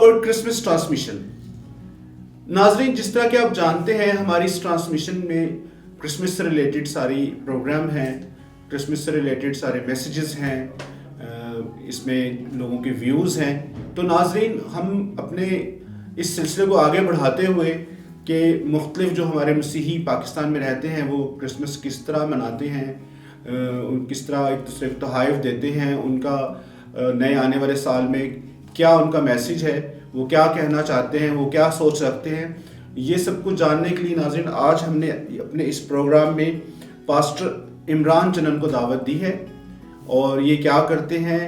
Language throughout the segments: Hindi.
About Christmas transmission. नाजरीन, जिस तरह कि आप जानते हैं हमारी इस ट्रांसमिशन में क्रिसमस से रिलेटेड सारी प्रोग्राम हैं, क्रिसमस से रिलेटेड सारे मैसेजेस हैं, इसमें लोगों के व्यूज़ हैं। तो नाजरीन, हम अपने इस सिलसिले को आगे बढ़ाते हुए कि मुख्तलिफ जो हमारे मसीही पाकिस्तान में रहते हैं वो क्रिसमस किस तरह मनाते हैं, किस तरह एक दूसरे को तोहफ़े देते हैं, उनका नए आने वाले साल में क्या उनका मैसेज है, वो क्या कहना चाहते हैं, वो क्या सोच रखते हैं, ये सब कुछ जानने के लिए नाज़रीन आज हमने अपने इस प्रोग्राम में पास्टर इमरान चनन को दावत दी है। और ये क्या करते हैं,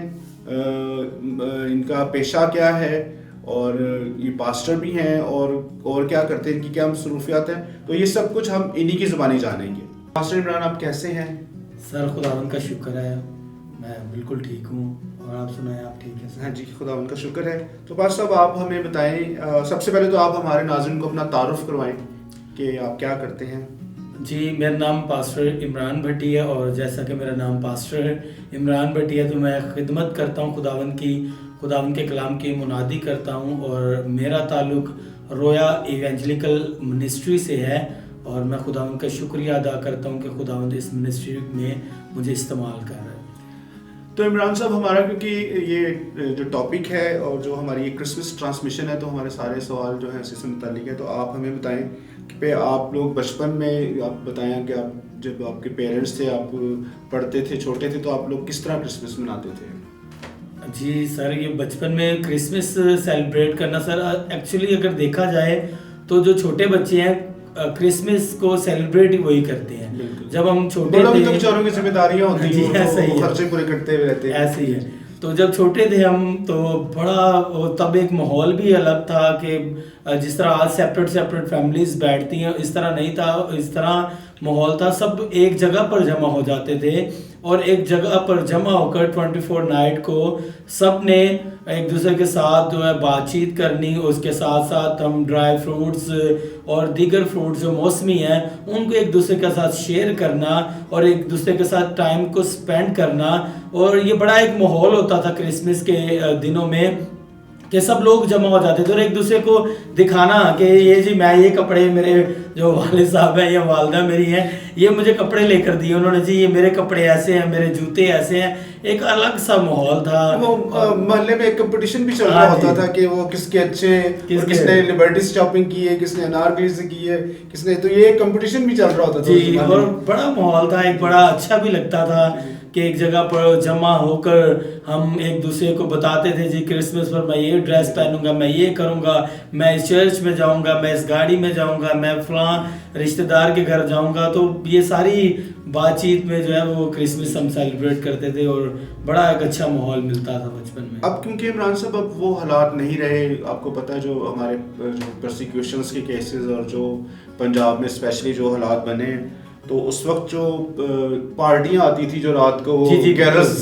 इनका पेशा क्या है, और ये पास्टर भी हैं, और क्या करते हैं, इनकी क्या मसरूफियात हैं, तो ये सब कुछ हम इन्हीं की ज़ुबानी जानेंगे। पास्टर इमरान, आप कैसे हैं? सर, खुदावंद का शुक्र है, मैं बिल्कुल ठीक हूँ। और आप सुनाएं, आप ठीक हैं? हाँ जी, खुदावंद का शुक्र है। तो पास्टर साहब, आप हमें बताएं, सबसे पहले तो आप हमारे नाज़रीन को अपना तारुफ करवाएं कि आप क्या करते हैं। जी, मेरा नाम पास्टर इमरान भट्टी है, और जैसा कि मेरा नाम पास्टर इमरान भट्टी है तो मैं खिदमत करता हूँ खुदावंद के कलाम की मुनादी करता हूँ, और मेरा ताल्लुक रोया इवेंजलिकल मिनिस्ट्री से है। और मैं खुदावंद का शुक्रिया अदा करता हूँ कि खुदावंद इस मिनिस्ट्री में मुझे इस्तेमाल कर रहा है। तो इमरान साहब, हमारा क्योंकि ये जो टॉपिक है और जो हमारी ये क्रिसमस ट्रांसमिशन है, तो हमारे सारे सवाल जो है इसी से मुताल्लिक है। तो आप हमें बताएं कि आप लोग बचपन में, आप बताएं कि आप जब आपके पेरेंट्स थे, आप पढ़ते थे, छोटे थे, तो आप लोग किस तरह क्रिसमस मनाते थे? जी सर, ये बचपन में क्रिसमस सेलिब्रेट करना, सर एक्चुअली अगर देखा जाए तो जो छोटे बच्चे हैं क्रिसमस को सेलिब्रेट ही वही करते हैं। जब हम छोटे थे, तो बेचारों की जिम्मेदारियां होती हैं, ऐसा ही खर्चे पूरे करते हुए रहते हैं। ऐसे ही है। तो जब छोटे थे हम, तो बड़ा तब एक माहौल भी अलग था कि जिस तरह आज सेपरेट फैमिलीज बैठती हैं, इस तरह नहीं था। इस तरह माहौल था, सब एक जगह पर जमा हो जाते थे, और एक जगह पर जमा होकर 24 नाइट को सब ने एक दूसरे के साथ जो है बातचीत करनी। उसके साथ साथ हम ड्राई फ्रूट्स और दीगर फ्रूट्स जो मौसमी हैं उनको एक दूसरे के साथ शेयर करना, और एक दूसरे के साथ टाइम को स्पेंड करना। और ये बड़ा एक माहौल होता था क्रिसमस के दिनों में कि सब लोग जमा हो जाते थे, और एक दूसरे को दिखाना कि ये जी मैं ये कपड़े, मेरे जो वालिद साहब हैं या वालदा मेरी हैं, ये मुझे कपड़े लेकर दिए उन्होंने, जी ये मेरे कपड़े ऐसे हैं, मेरे जूते ऐसे हैं। एक अलग सा माहौल था। वो मोहल्ले में एक कंपटीशन भी चल रहा होता था कि वो किसके अच्छे, किसने लिबर्टी शॉपिंग की है, किसने अनारकली से की है, किसने, तो ये कंपटीशन भी चल रहा होता था जी। और बड़ा माहौल था, एक बड़ा अच्छा भी लगता था कि एक जगह पर जमा होकर हम एक दूसरे को बताते थे, जी क्रिसमस पर मैं ये ड्रेस पहनूंगा, मैं ये करूंगा, मैं इस चर्च में जाऊंगा, मैं इस गाड़ी में जाऊंगा, मैं फलां रिश्तेदार के घर जाऊंगा। तो ये सारी बातचीत में जो है वो क्रिसमस हम सेलिब्रेट करते थे, और बड़ा एक अच्छा माहौल मिलता था बचपन में। अब क्योंकि इमरान साहब अब वो हालात नहीं रहे, आपको पता है जो हमारे जो प्रोसिक्यूशंस के केसेस और जो पंजाब में स्पेशली जो हालात बने, तो उस वक्त जो पार्टियां आती थी जो रात को कैरल्स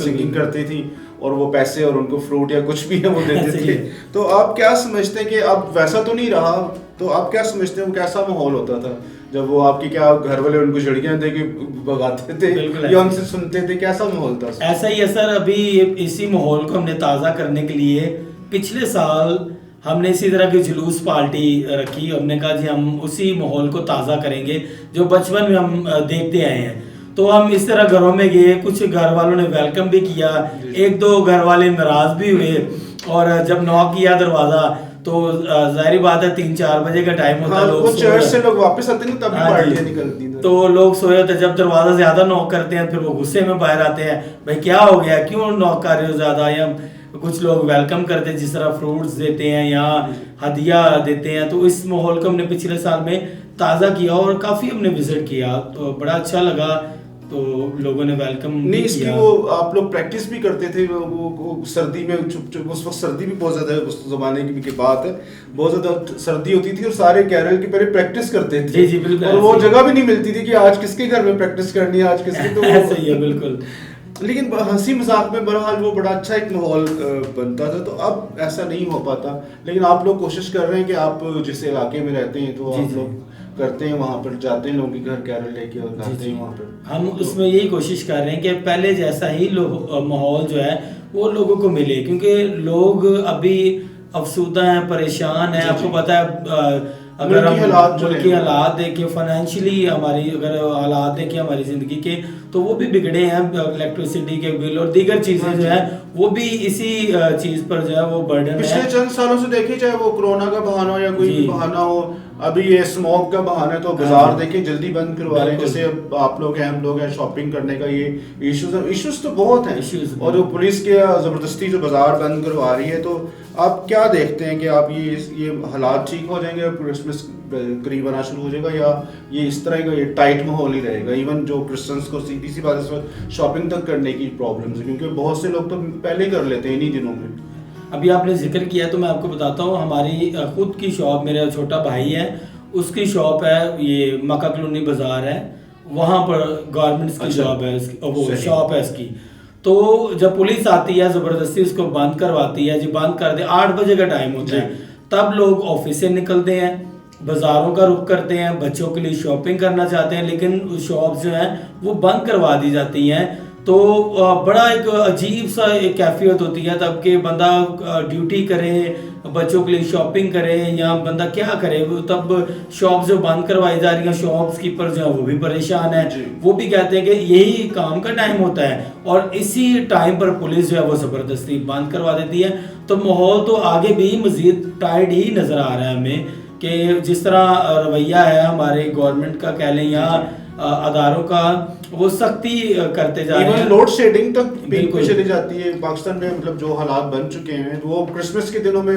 सिंगिंग करती थी, और वो पैसे और उनको फ्रूट या कुछ भी है वो देते थे। तो आप क्या समझते हैं कि अब वैसा तो नहीं रहा, तो आप क्या समझते हैं वो कैसा माहौल होता था जब वो आपके क्या घर वाले उनको झड़ियां दे के भगाते थे या उनसे सुनते थे, कैसा माहौल था? ऐसा ही है सर। अभी इसी माहौल को हमने ताज़ा करने के लिए पिछले साल हमने इसी तरह की जुलूस पार्टी रखी। हमने कहा जी हम उसी माहौल को ताज़ा करेंगे जो बचपन में हम देखते आए हैं। तो हम इस तरह घरों में गए, कुछ घर वालों ने वेलकम भी किया, एक दो घर वाले नाराज भी हुए, और जब नॉक किया दरवाज़ा तो जाहिर बात है 3-4 बजे का टाइम होता है, लोग चर्च से लोग वापस आते हैं तभी पार्टियां निकलती हैं, तो लोग सोए होते, जब दरवाज़ा ज़्यादा नॉक करते हैं फिर वो गुस्से में बाहर आते हैं, भाई क्या हो गया, क्यों नॉक कर रहे हो ज़्यादा। या कुछ लोग वेलकम करते हैं, जिस तरह फ्रूट्स देते हैं या हदिया देते हैं। तो इस माहौल को हमने पिछले साल में ताज़ा किया, और काफ़ी हमने विजिट किया, तो बड़ा अच्छा लगा। तो लोगों ने वेलकम नहीं इसकी वो आप लोग प्रैक्टिस भी करते थे, वो सर्दी में चुप उस वक्त सर्दी भी बहुत ज़्यादा, उस ज़माने की बात है, बहुत ज़्यादा सर्दी होती थी और सारे कैरल की पहले प्रैक्टिस करते थे। जी जी बिल्कुल। और वो जगह भी नहीं मिलती थी कि आज किसके घर में प्रैक्टिस करनी है, आज किसके, तो ऐसा ही है बिल्कुल। लेकिन हंसी मजाक में बहरहाल वो बड़ा अच्छा एक माहौल बनता था। तो अब ऐसा नहीं हो पाता, लेकिन आप लोग कोशिश कर रहे हैं कि आप जिस इलाके में रहते हैं तो आप लोग करते हैं, वहाँ पर जाते हैं लोगों के घर कैरल लेके और गाते हैं वहाँ पर। हम उसमें यही कोशिश कर रहे हैं कि पहले जैसा ही माहौल जो है वो लोगों को मिले, क्योंकि लोग अभी अफसुदा हैं, परेशान हैं। जी, आपको जी। पता है अगर मुल्की हालात जो मुल्की हैं। हालात देखें, फाइनेंशियली हमारी अगर हालात देखें हमारी ज़िंदगी के, तो वो भी बिगड़े हैं। इलेक्ट्रिसिटी के बिल और दीगर हाँ चीज़ें जो जी। है वो भी इसी चीज़ पर जो है वो बर्डन पिछले है। चंद सालों से देखिए, चाहे वो कोरोना का बहाना हो या कोई भी जी। बहाना हो, अभी ये स्मोक का बहाना है तो हाँ बाजार जी। देखिए जल्दी बंद करवा रहे हैं। बिल्कुल। जैसे अब आप लोग हैं, हम लोग हैं, शॉपिंग करने का ये इश्यूज तो बहुत हैं। Issues और जो बहुत। पुलिस के जबरदस्ती जो बाजार बंद करवा रही है, तो आप क्या देखते हैं कि आप ये हालात ठीक हो जाएंगे, क्रिसमस करीब आना शुरू हो जाएगा, या ये इस तरह का ये टाइट माहौल ही रहेगा? इवन जो क्रिश्चियंस को सीधी सी बात है, शॉपिंग तक करने की प्रॉब्लम्स है, क्योंकि बहुत से लोग तो पहले ही कर लेते हैं इन्हीं दिनों में। अभी आपने जिक्र किया तो मैं आपको बताता हूँ, हमारी खुद की शॉप, मेरा छोटा भाई है उसकी शॉप है, ये मक्का कॉलोनी बाजार है, वहाँ पर गारमेंट्स की अच्छा। शॉप है वो सही। शॉप है इसकी। तो जब पुलिस आती है ज़बरदस्ती उसको बंद करवाती है, जी बंद कर दे, 8 बजे का टाइम होता है, तब लोग ऑफिस से निकलते हैं, बाज़ारों का रुख करते हैं, बच्चों के लिए शॉपिंग करना चाहते हैं, लेकिन शॉप जो हैं वो बंद करवा दी जाती हैं। तो बड़ा एक अजीब सा एक कैफियत होती है तब कि बंदा ड्यूटी करे, बच्चों के लिए शॉपिंग करे, या बंदा क्या करे। तब शॉप जो बंद करवाई जा रही हैं, शॉप्स कीपर जो है वो भी परेशान है। जी। वो भी कहते हैं कि यही काम का टाइम होता है, और इसी टाइम पर पुलिस जो है वो ज़बरदस्ती बंद करवा देती है। तो माहौल तो आगे भी मज़ीद टाइट ही नज़र आ रहा है हमें, कि जिस तरह रवैया है हमारे गवर्नमेंट का कह लें या अदारों का, वो सख्ती करते जा रहे इवन हैं। लोड शेडिंग तक पीक पे बिल्कुल। चली जाती है पाकिस्तान में। मतलब जो हालात बन चुके हैं, वो क्रिसमस के दिनों में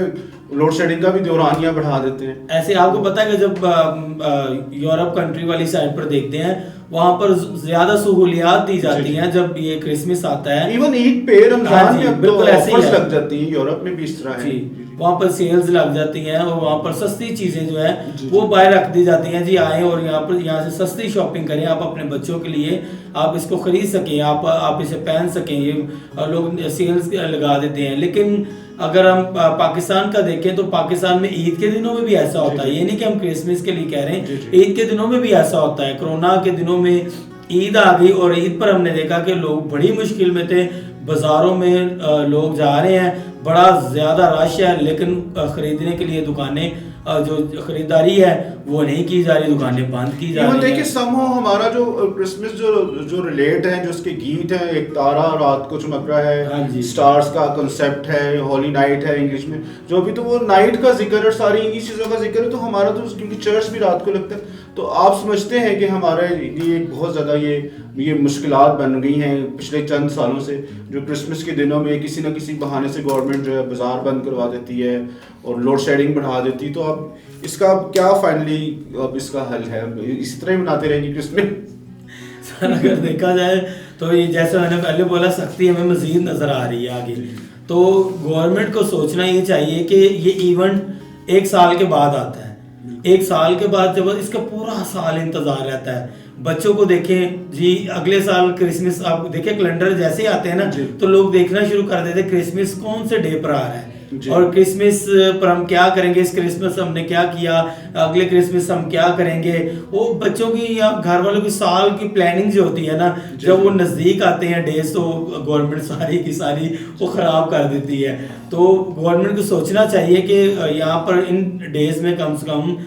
लोड शेडिंग का भी दौरानिया बढ़ा देते हैं। ऐसे आपको पता है कि जब यूरोप कंट्री वाली साइड पर देखते हैं, वहां पर ज्यादा सहूलियात दी जाती जी। हैं जब ये क्रिसमस आता है। इवन ईद पे, हाँ रमजान जी, में अब तो बिल्कुल ऐसे ही ऑफर्स है। लग जाती हैं। यूरोप में भी इस तरह है। जी, वहाँ पर सेल्स लग जाती हैं और वहाँ पर सस्ती चीज़ें जो है जी, वो जी। बाहर रख दी जाती हैं। जी आएँ और यहाँ से सस्ती शॉपिंग करें, आप अपने बच्चों के लिए आप इसको खरीद सकें, आप इसे पहन सकें, ये लोग सेल्स लगा देते हैं। लेकिन अगर हम पाकिस्तान का देखें तो पाकिस्तान में ईद के दिनों में भी ऐसा होता है। ये नहीं कि हम क्रिसमस के लिए कह रहे जी, हैं, जी। ईद के दिनों में भी ऐसा होता है। कोरोना के दिनों में ईद आ गई और ईद पर हमने देखा कि लोग बड़ी मुश्किल में थे, बाज़ारों में लोग जा रहे हैं, बड़ा ज़्यादा रश है, लेकिन ख़रीदने के लिए दुकानें जो ख़रीदारी है वो नहीं की जा रही, दुकानें बंद की जा इवन रही देखिए, हैं। समहो हमारा जो क्रिसमस जो रिलेट है, जो उसके गीत हैं, एक तारा रात को चमक रहा हाँ है, जी। स्टार्स का कंसेप्ट है, होली नाइट है इंग्लिश में, जो भी, तो वो नाइट का जिक्र है, सारी इन्हीं चीज़ों का जिक्र है। तो हमारा तो क्योंकि चर्च भी रात को लगता है, तो आप समझते हैं कि हमारे लिए बहुत ज़्यादा ये मुश्किलात बन गई हैं पिछले चंद सालों से, जो क्रिसमस के दिनों में किसी न किसी बहाने से गवर्नमेंट जो है बाजार बंद करवा देती है और लोड शेडिंग बढ़ा देती है। तो अब इसका क्या फाइनली अब इसका हल है? इसी तरह ही मनाते रहेंगे क्रिसमस? सर अगर देखा जाए तो ये जैसे मैंने पहले बोला, सख्ती हमें मज़ीद नज़र आ रही है आगे। तो गवर्नमेंट को सोचना ये चाहिए कि ये इवेंट 1 साल के बाद आता है। 1 साल के बाद जब इसका पूरा साल इंतज़ार रहता है, बच्चों को देखें जी, अगले साल क्रिसमस, आप देखें कैलेंडर जैसे ही आते हैं ना, जी। तो लोग देखना शुरू कर देते हैं क्रिसमस कौन से डे पर आ रहा है जी। और क्रिसमस पर हम क्या करेंगे, इस क्रिसमस हमने क्या किया, अगले क्रिसमस हम क्या करेंगे। वो बच्चों की या घर वालों की साल की प्लानिंग जो होती है ना, जी, जब वो जी। नज़दीक आते हैं डेज, तो गवर्नमेंट सारी की सारी वो ख़राब कर देती है। तो गवर्नमेंट को सोचना चाहिए कि यहाँ पर इन डेज में कम से कम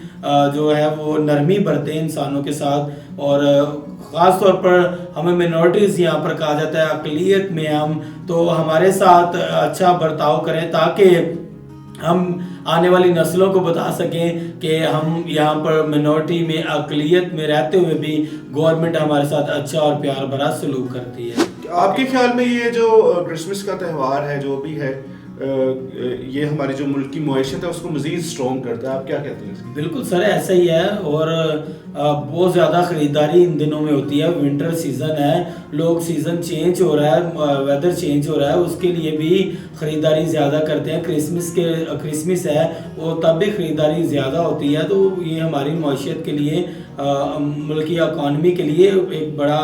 जो है वो नरमी बरतें इंसानों के साथ, और ख़ास तौर पर हमें मिनॉरिटीज़ यहाँ पर कहा जाता है, अक़लियत में हम तो हमारे साथ अच्छा बर्ताव करें, ताकि हम आने वाली नस्लों को बता सकें कि हम यहाँ पर मिनॉरिटी में, अक़लियत में रहते हुए भी गवर्नमेंट हमारे साथ अच्छा और प्यार भरा सलूक करती है। आपके ख्याल में ये जो क्रिसमस का त्यौहार है, जो भी है, ये हमारी जो मुल्क की मईशत है उसको मज़ीद स्ट्रॉन्ग करता है? आप क्या कहते हैं इसकी? बिल्कुल सर, ऐसा ही है। और बहुत ज़्यादा ख़रीदारी इन दिनों में होती है, विंटर सीज़न है, लोग सीज़न चेंज हो रहा है, वेदर चेंज हो रहा है, उसके लिए भी ख़रीदारी ज़्यादा करते हैं। क्रिसमस है वो तब भी ख़रीदारी ज़्यादा होती है। तो ये हमारी मईशत के लिए, मुल्क की इकॉनमी के लिए एक बड़ा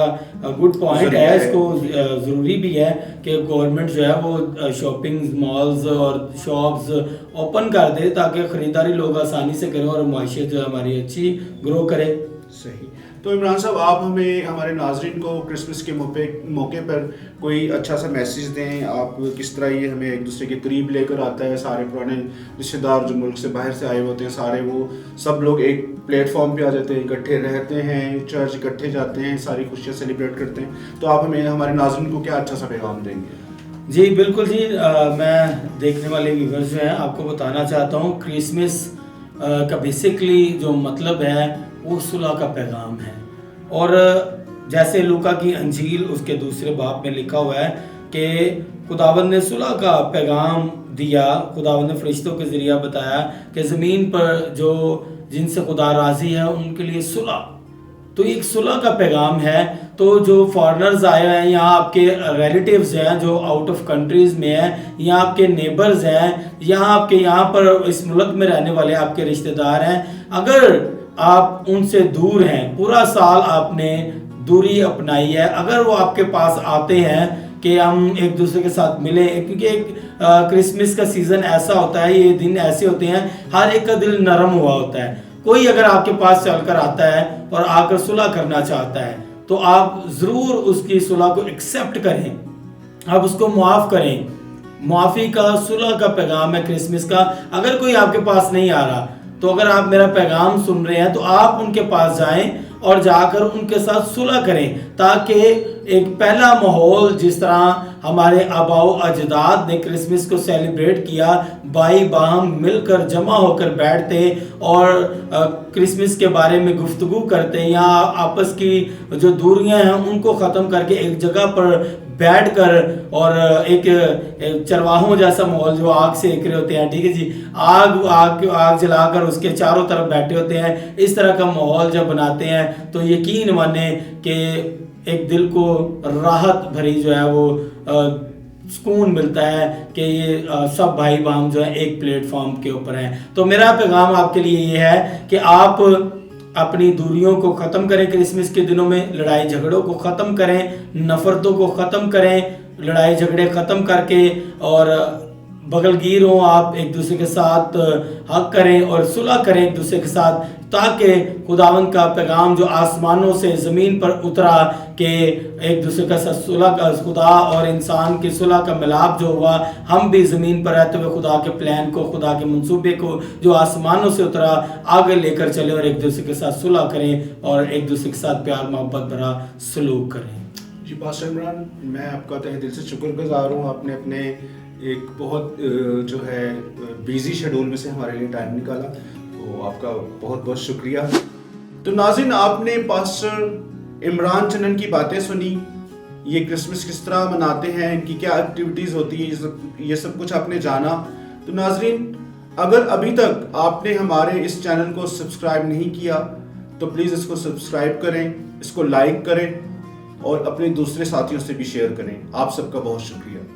गुड पॉइंट है। इसको ज़रूरी भी है कि गवर्नमेंट जो है वो शॉपिंग मॉल्स और शॉप्स ओपन कर दे, ताकि ख़रीदारी लोग आसानी से करें और मईशत जो हमारी अच्छी ग्रो करे। सही। तो इमरान साहब, आप हमें हमारे नाजरीन को क्रिसमस के मौके पर कोई अच्छा सा मैसेज दें। आप किस तरह ये हमें एक दूसरे के करीब लेकर आता है। सारे पुराने रिश्तेदार जो मुल्क से बाहर से आए होते हैं, सारे वो सब लोग एक प्लेटफॉर्म पे आ जाते हैं, इकट्ठे रहते हैं, चर्च इकट्ठे जाते हैं, सारी खुशियाँ सेलिब्रेट करते हैं। तो आप हमें हमारे नाजरीन को क्या अच्छा सा पैगाम देंगे? जी बिल्कुल जी, मैं देखने वाले व्यूवर्स जो हैं आपको बताना चाहता हूँ, क्रिसमस का बेसिकली जो मतलब है वो सुलह का पैगाम है। और जैसे लूका की अंजील उसके दूसरे बाब में लिखा हुआ है कि खुदावंद ने सुलह का पैगाम दिया। खुदावंद ने फरिश्तों के ज़रिए बताया कि ज़मीन पर जो जिनसे खुदा राज़ी है उनके लिए सुलह, तो एक सुलह का पैगाम है। तो जो फॉरेनर्स आए हैं, यहाँ आपके रिलेटिव्स हैं जो आउट ऑफ कंट्रीज़ में हैं, यहाँ आपके नेबर्स हैं, यहाँ आपके यहाँ पर इस मुल्क में रहने वाले आपके रिश्तेदार हैं, अगर आप उनसे दूर हैं, पूरा साल आपने दूरी अपनाई है, अगर वो आपके पास आते हैं कि हम एक दूसरे के साथ मिले, क्योंकि एक क्रिसमस का सीज़न ऐसा होता है, ये दिन ऐसे होते हैं, हर एक का दिल नरम हुआ होता है। कोई अगर आपके पास चलकर आता है और आकर सुलह करना चाहता है तो आप ज़रूर उसकी सुलह को एक्सेप्ट करें, आप उसको मुआफ़ करें। मुआफ़ी का सुलह का पैगाम है क्रिसमस का। अगर कोई आपके पास नहीं आ रहा तो अगर आप मेरा पैगाम सुन रहे हैं तो आप उनके पास जाएं और जाकर उनके साथ सुलह करें, ताकि एक पहला माहौल जिस तरह हमारे आबाओ अजदाद ने क्रिसमस को सेलिब्रेट किया, भाई बहन मिलकर जमा होकर बैठते और क्रिसमस के बारे में गुफ्तगू करते, या आपस की जो दूरियां हैं उनको ख़त्म करके एक जगह पर बैठकर और एक चरवाहों जैसा माहौल, जो आग से सेक रहे होते हैं, ठीक है जी, आग जलाकर उसके चारों तरफ बैठे होते हैं, इस तरह का माहौल जब बनाते हैं तो यकीन माने कि एक दिल को राहत भरी जो है वो सुकून मिलता है कि ये सब भाई बहन जो है एक प्लेटफॉर्म के ऊपर हैं। तो मेरा पैगाम आपके लिए ये है कि आप अपनी दूरियों को ख़त्म करें, क्रिसमस के दिनों में लड़ाई झगड़ों को ख़त्म करें, नफ़रतों को ख़त्म करें, लड़ाई झगड़े ख़त्म करके और बगलगीर हों, आप एक दूसरे के साथ हक करें और सुलह करें एक दूसरे के साथ, ताकि खुदावंद का पैगाम जो आसमानों से ज़मीन पर उतरा कि एक दूसरे का साथ सुलह का, खुदा और इंसान की सुलह का मिलाप जो हुआ, हम भी ज़मीन पर रहते हुए खुदा के प्लान को, खुदा के मंसूबे को जो आसमानों से उतरा आगे लेकर चले और एक दूसरे के साथ सुलह करें और एक दूसरे के साथ प्यार मोहब्बत भरा सलूक करें। जी पास्टर इमरान, मैं आपका तहे दिल से शुक्रगुजार हूँ। आपने अपने एक बहुत जो है बिजी शेड्यूल में से हमारे लिए टाइम निकाला, तो आपका बहुत बहुत शुक्रिया। तो नाज़रीन, आपने पास्टर इमरान चन्नन की बातें सुनी, ये क्रिसमस किस तरह मनाते हैं, इनकी क्या एक्टिविटीज़ होती है, ये सब कुछ आपने जाना। तो नाज़रीन, अगर अभी तक आपने हमारे इस चैनल को सब्सक्राइब नहीं किया तो प्लीज़ इसको सब्सक्राइब करें, इसको लाइक करें और अपने दूसरे साथियों से भी शेयर करें। आप सबका बहुत शुक्रिया।